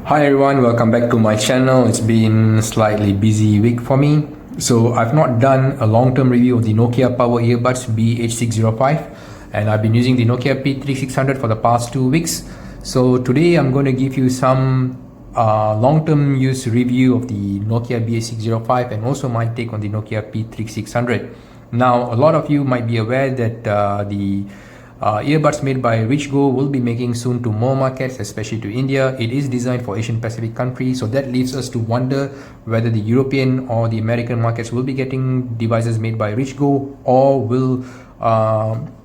Hi everyone, welcome back to my channel. It's been a slightly busy week for me. So I've not done a long-term review of the Nokia Power Earbuds BH605 and I've been using the Nokia P3600 for the past 2 weeks. So today I'm going to give you some long-term use review of the Nokia BH605 and also my take on the Nokia P3600. Now a lot of you might be aware that the earbuds made by Richgo will be making soon to more markets, especially to India. It is designed for Asian Pacific countries, so that leaves us to wonder whether the European or the American markets will be getting devices made by Richgo, or will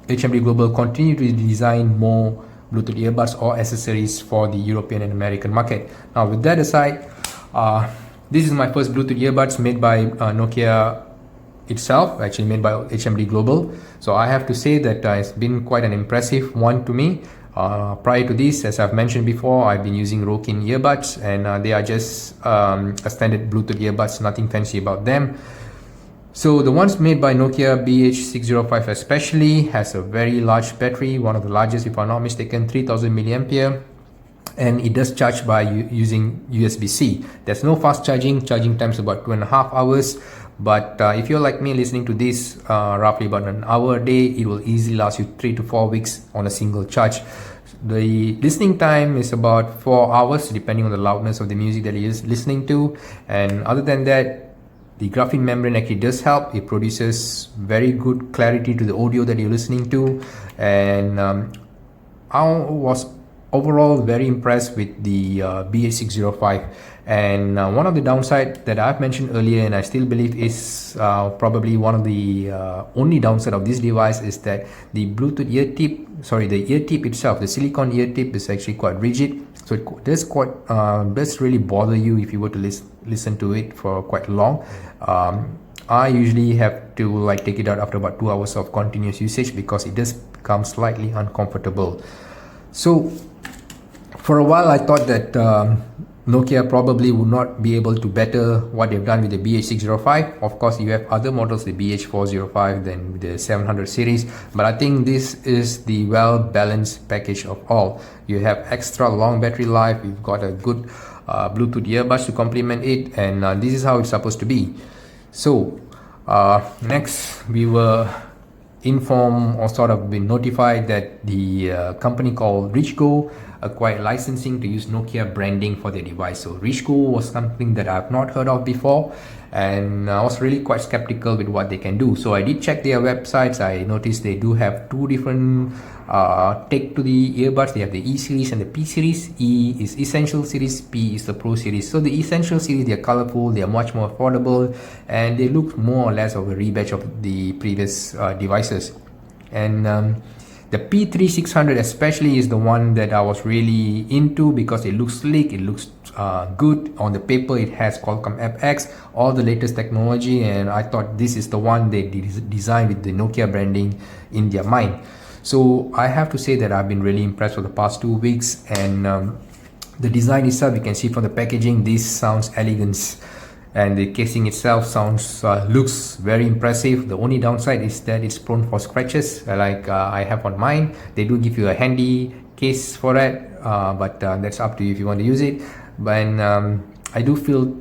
HMD Global continue to design more Bluetooth earbuds or accessories for the European and American market. Now with that aside, this is my first Bluetooth earbuds made by Nokia itself, actually made by HMD Global. So I have to say that it's been quite an impressive one to me. Prior to this, as I've mentioned before, I've been using Rokin earbuds, and they are just a standard Bluetooth earbuds, nothing fancy about them. So the ones made by Nokia BH605 especially has a very large battery, one of the largest if I'm not mistaken, 3000 milliampere. And it does charge by using USB-C. There's no fast charging times about 2.5 hours. But if you're like me listening to this roughly about an hour a day, it will easily last you 3 to 4 weeks on a single charge. The listening time is about 4 hours depending on the loudness of the music that you're listening to. And other than that, the graphene membrane actually does help. It produces very good clarity to the audio that you're listening to. And I was overall very impressed with the BH605. And one of the downside that I've mentioned earlier, and I still believe is probably one of the only downside of this device, is that the Bluetooth ear tip, the ear tip itself, the silicone ear tip is actually quite rigid. So it does really bother you if you were to listen to it for quite long. I usually have to take it out after about 2 hours of continuous usage because it does become slightly uncomfortable. So for a while I thought that Nokia probably would not be able to better what they've done with the BH605. Of course, you have other models, the BH405, then with the 700 series, but I think this is the well-balanced package of all. You have extra long battery life, you've got a good Bluetooth earbuds to complement it, and this is how it's supposed to be. So next we were informed or sort of been notified that the company called Richgo acquired licensing to use Nokia branding for their device. So Richgo was something that I've not heard of before, and I was really quite skeptical with what they can do. So I did check their websites. I noticed they do have two different take to the earbuds. They have the E series and the P series. E is Essential series, P is the Pro series. So the Essential series, they're colorful, they're much more affordable, and they look more or less of a rebatch of the previous devices. And the P3600 especially is the one that I was really into because it looks sleek, it looks good. On the paper it has Qualcomm FX, all the latest technology, and I thought this is the one they designed with the Nokia branding in their mind. So I have to say that I've been really impressed for the past 2 weeks, and the design itself, you can see from the packaging, this sounds elegant. And the casing itself looks very impressive. The only downside is that it's prone for scratches like I have on mine. They do give you a handy case for that, but that's up to you if you want to use it. But I do feel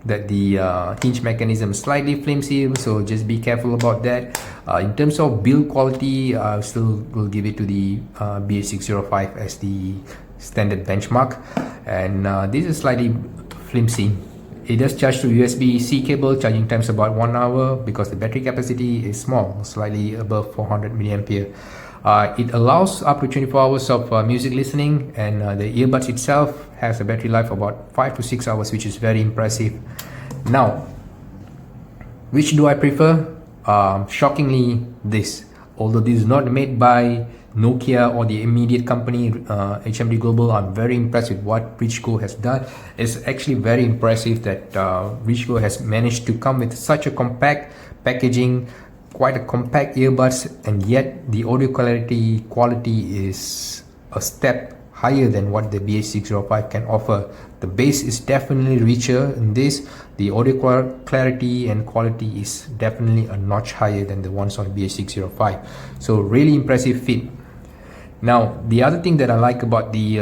that the hinge mechanism is slightly flimsy, so just be careful about that. In terms of build quality, I still will give it to the BH605 as the standard benchmark, and this is slightly flimsy. It does charge to USB-C cable, charging times about 1 hour because the battery capacity is small, slightly above 400 milliampere. It allows up to 24 hours of music listening, and the earbuds itself has a battery life of about 5 to 6 hours, which is very impressive. Now, which do I prefer? Shockingly, this. Although this is not made by Nokia or the immediate company HMD Global, I'm very impressed with what Richgo has done. It's actually very impressive that Richgo has managed to come with such a compact packaging, quite a compact earbuds, and yet the audio quality is a step higher than what the BH605 can offer. The bass is definitely richer in this. The audio clarity and quality is definitely a notch higher than the ones on BH605. So really impressive fit. Now, the other thing that I like about the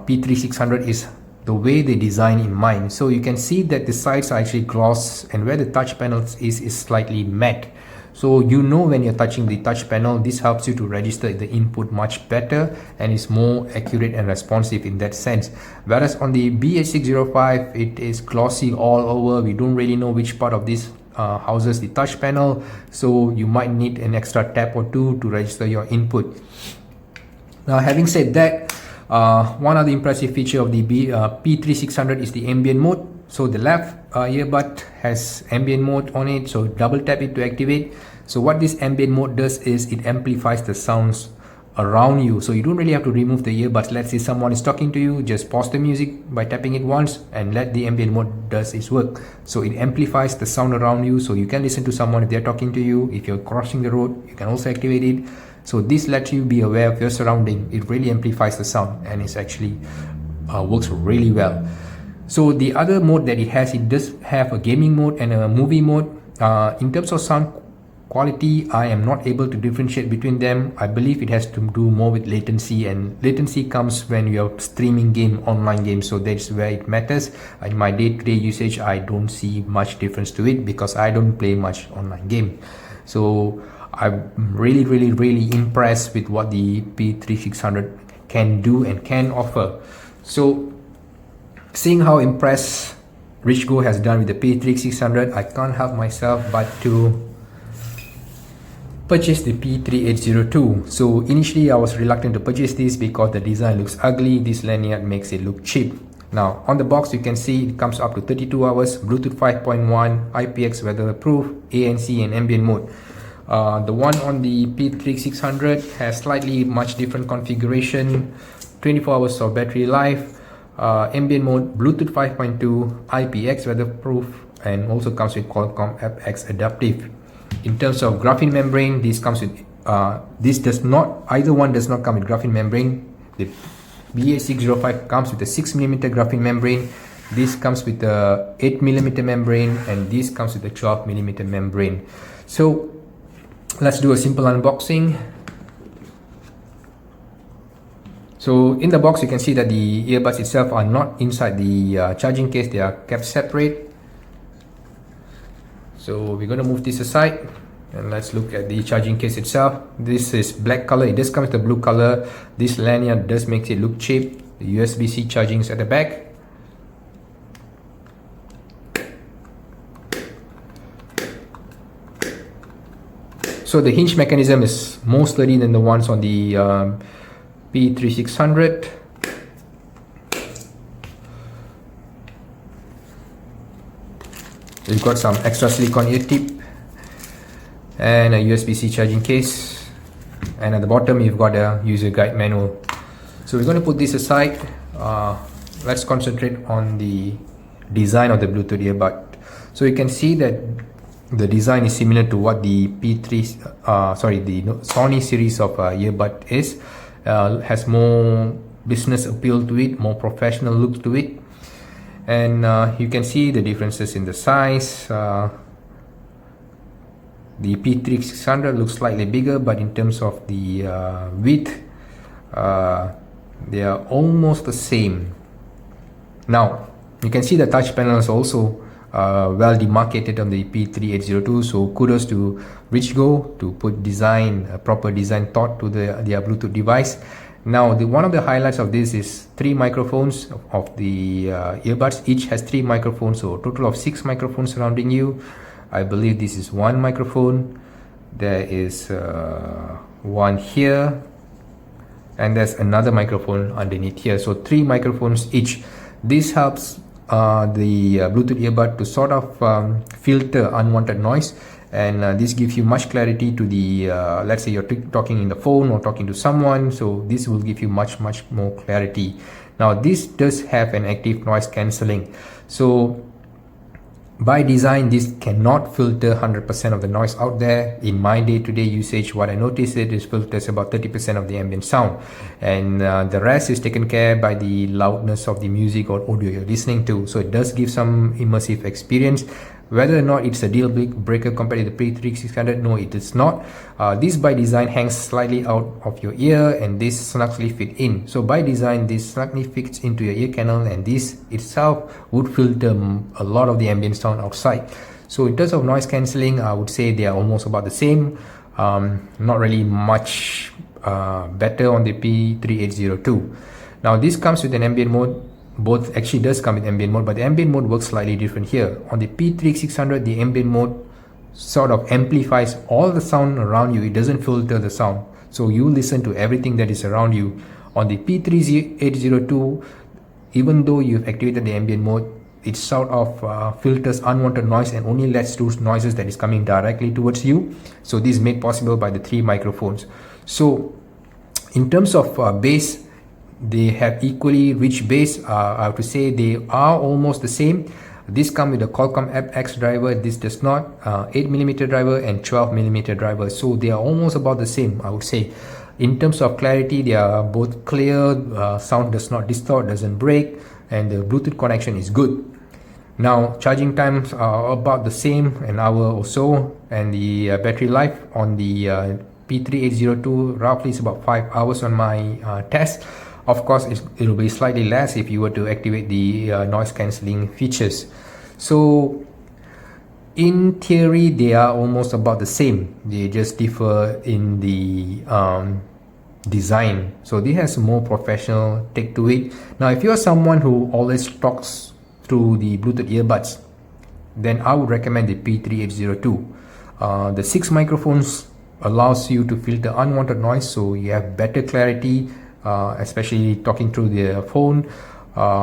P3600 is the way they design in mind. So you can see that the sides are actually gloss, and where the touch panel is slightly matte. So you know when you're touching the touch panel, this helps you to register the input much better and is more accurate and responsive in that sense. Whereas on the BH605, it is glossy all over. We don't really know which part of this houses the touch panel, so you might need an extra tap or two to register your input. Now, having said that, one other impressive feature of the P3600 is the ambient mode. So the left earbud has ambient mode on it, so double tap it to activate. So what this ambient mode does is it amplifies the sounds around you, so you don't really have to remove the earbuds. Let's say someone is talking to you, just pause the music by tapping it once and let the ambient mode does its work. So it amplifies the sound around you, so you can listen to someone if they're talking to you. If you're crossing the road, you can also activate it. So this lets you be aware of your surrounding. It really amplifies the sound, and it's actually works really well. So the other mode that it does have a gaming mode and a movie mode. In terms of sound quality, I am not able to differentiate between them. I believe it has to do more with latency, and latency comes when you're streaming online games, so that's where it matters. In my day-to-day usage, I don't see much difference to it because I don't play much online game. So I'm really impressed with what the P3600 can do and can offer. So seeing how impressed Richgo has done with the P3600, I can't help myself but to purchase the P3802. So initially I was reluctant to purchase this because the design looks ugly. This lanyard makes it look cheap. Now on the box you can see it comes up to 32 hours, Bluetooth 5.1, IPX weatherproof, ANC and ambient mode. The one on the P3600 has slightly much different configuration, 24 hours of battery life, ambient mode, Bluetooth 5.2, IPX weatherproof, and also comes with Qualcomm FX adaptive. In terms of graphene membrane, this comes with either one does not come with graphene membrane. The BH605 comes with a 6mm graphene membrane. This comes with a 8mm membrane, and this comes with a 12mm membrane. So let's do a simple unboxing. So in the box you can see that the earbuds itself are not inside the charging case, they are kept separate. So we're going to move this aside and let's look at the charging case itself. This is black color, it does come with the blue color. This lanyard does make it look cheap. The USB-C charging is at the back. So the hinge mechanism is more sturdy than the ones on the P3600. You've got some extra silicone ear tip and a USB-C charging case, and at the bottom you've got a user guide manual. So we're going to put this aside. Let's concentrate on the design of the Bluetooth earbud. So you can see that the design is similar to what the the Sony series of earbud is. Has more business appeal to it, more professional look to it, and you can see the differences in the size. The P3600 looks slightly bigger, but in terms of the width, they are almost the same. Now you can see the touch panel is also well demarcated on the P3802, so kudos to Richgo to put proper design thought to their Bluetooth device. Now one of the highlights of this is 3 microphones of the earbuds. Each has 3 microphones, so a total of 6 microphones surrounding you. I believe this is one microphone, there is one here, and there's another microphone underneath here, so 3 microphones each. This helps the Bluetooth earbud to sort of filter unwanted noise, and this gives you much clarity to the let's say you're talking in the phone or talking to someone, so this will give you much more clarity. Now this does have an active noise cancelling, so by design this cannot filter 100% of the noise out there. In my day-to-day usage, what I notice is filters about 30% of the ambient sound, and the rest is taken care by the loudness of the music or audio you're listening to. So it does give some immersive experience, Whether or not it's a deal breaker compared to the P3600, no, it is not. This by design hangs slightly out of your ear, and this snugly fit in. So by design, this snugly fits into your ear canal, and this itself would filter a lot of the ambient sound outside. So in terms of noise cancelling, I would say they are almost about the same. Not really much better on the P3802. Now this comes with an ambient mode. Both actually does come with ambient mode, but the ambient mode works slightly different here. On the P3600, the ambient mode sort of amplifies all the sound around you. It doesn't filter the sound, so you listen to everything that is around you. On the P3802, even though you've activated the ambient mode, it sort of filters unwanted noise and only lets those noises that is coming directly towards you. So this is made possible by the 3 microphones. So in terms of bass, they have equally rich bass. I have to say they are almost the same. This comes with a Qualcomm FX driver, this does not. 8mm driver and 12mm driver, so they are almost about the same, I would say. In terms of clarity, they are both clear, sound does not distort, doesn't break, and the Bluetooth connection is good. Now charging times are about the same, an hour or so, and the battery life on the P3802 roughly is about 5 hours on my test. Of course, it will be slightly less if you were to activate the noise cancelling features. So in theory, they are almost about the same. They just differ in the design. So this has a more professional take to it. Now, if you are someone who always talks through the Bluetooth earbuds, then I would recommend the P3802. The 6 microphones allows you to filter unwanted noise, so you have better clarity, especially talking through the phone.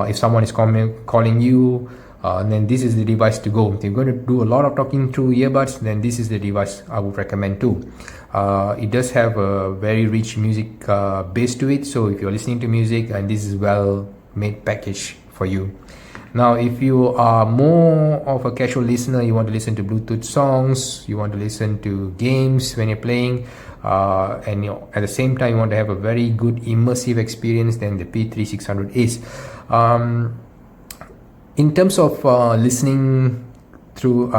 If someone is calling you, then this is the device to go. If you're going to do a lot of talking through earbuds, then this is the device I would recommend too. It does have a very rich music base to it, so if you're listening to music, and this is well made package for you. Now, if you are more of a casual listener, you want to listen to Bluetooth songs, you want to listen to games when you're playing, and at the same time you want to have a very good immersive experience, then the P3600 is. In terms of listening through,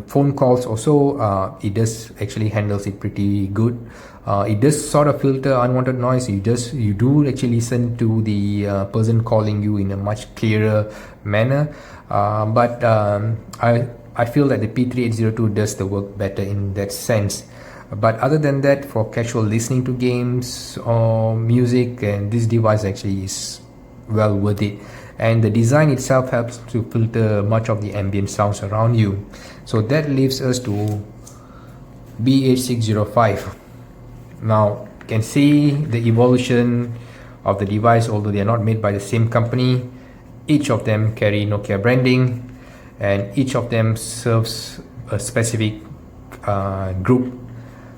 phone calls also, it does actually handles it pretty good. It does sort of filter unwanted noise. You do actually listen to the person calling you in a much clearer manner. But I feel that the P3802 does the work better in that sense. But other than that, for casual listening to games or music, and this device actually is well worth it. And the design itself helps to filter much of the ambient sounds around you. So that leaves us to BH605. Now you can see the evolution of the device, although they are not made by the same company. Each of them carry Nokia branding, and each of them serves a specific group.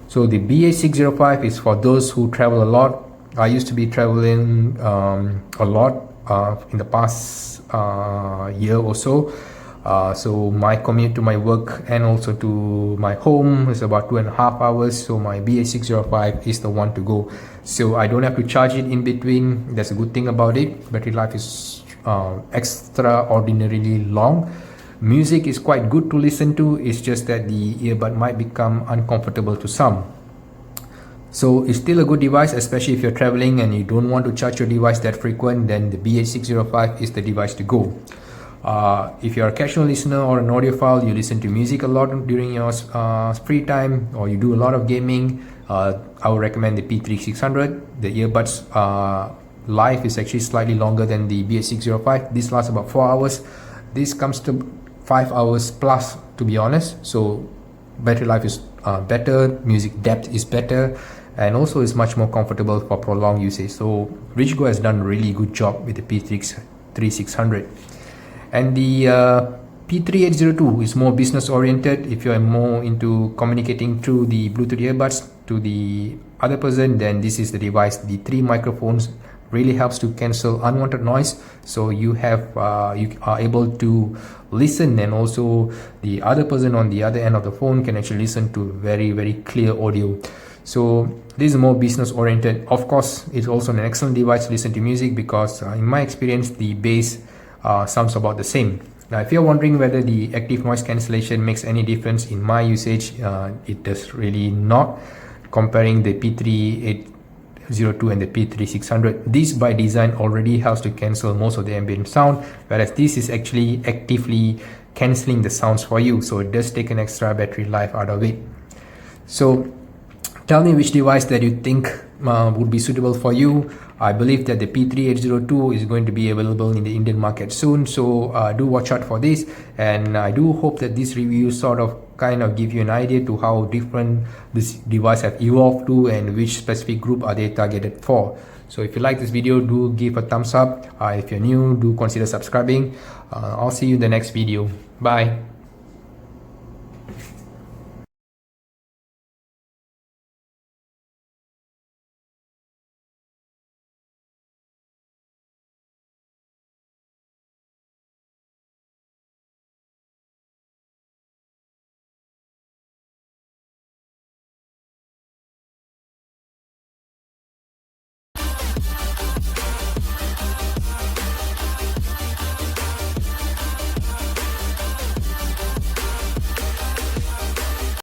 So the BH605 is for those who travel a lot. I used to be traveling a lot in the past year or so. So my commute to my work and also to my home is about 2.5 hours. So my BH605 is the one to go. So I don't have to charge it in between. That's a good thing about it. Battery life is extraordinarily long. Music is quite good to listen to. It's just that the earbud might become uncomfortable to some. So it's still a good device, especially if you're traveling and you don't want to charge your device that frequent, then the BH605 is the device to go. If you're a casual listener or an audiophile, you listen to music a lot during your free time, or you do a lot of gaming, I would recommend the P3600. The earbuds life is actually slightly longer than the BH605. This lasts about 4 hours. This comes to 5 hours plus, to be honest. So battery life is better, music depth is better, and also is much more comfortable for prolonged usage. So Richgo has done a really good job with the P3600. And the P3802 is more business oriented. If you are more into communicating through the Bluetooth earbuds to the other person, then this is the device. The 3 microphones really helps to cancel unwanted noise, so you are able to listen, and also the other person on the other end of the phone can actually listen to very, very clear audio. So this is more business oriented. Of course, it's also an excellent device to listen to music, because in my experience the bass sounds about the same. Now, if you're wondering whether the active noise cancellation makes any difference in my usage, it does really not. Comparing the P3802 and the P3600, this by design already helps to cancel most of the ambient sound, whereas this is actually actively cancelling the sounds for you, so it does take an extra battery life out of it. So tell me which device that you think would be suitable for you. I believe that the P3802 is going to be available in the Indian market soon, so do watch out for this, and I do hope that this review sort of kind of give you an idea to how different this device have evolved to and which specific group are they targeted for. So if you like this video, do give a thumbs up. If you're new, do consider subscribing. I'll see you in the next video. Bye.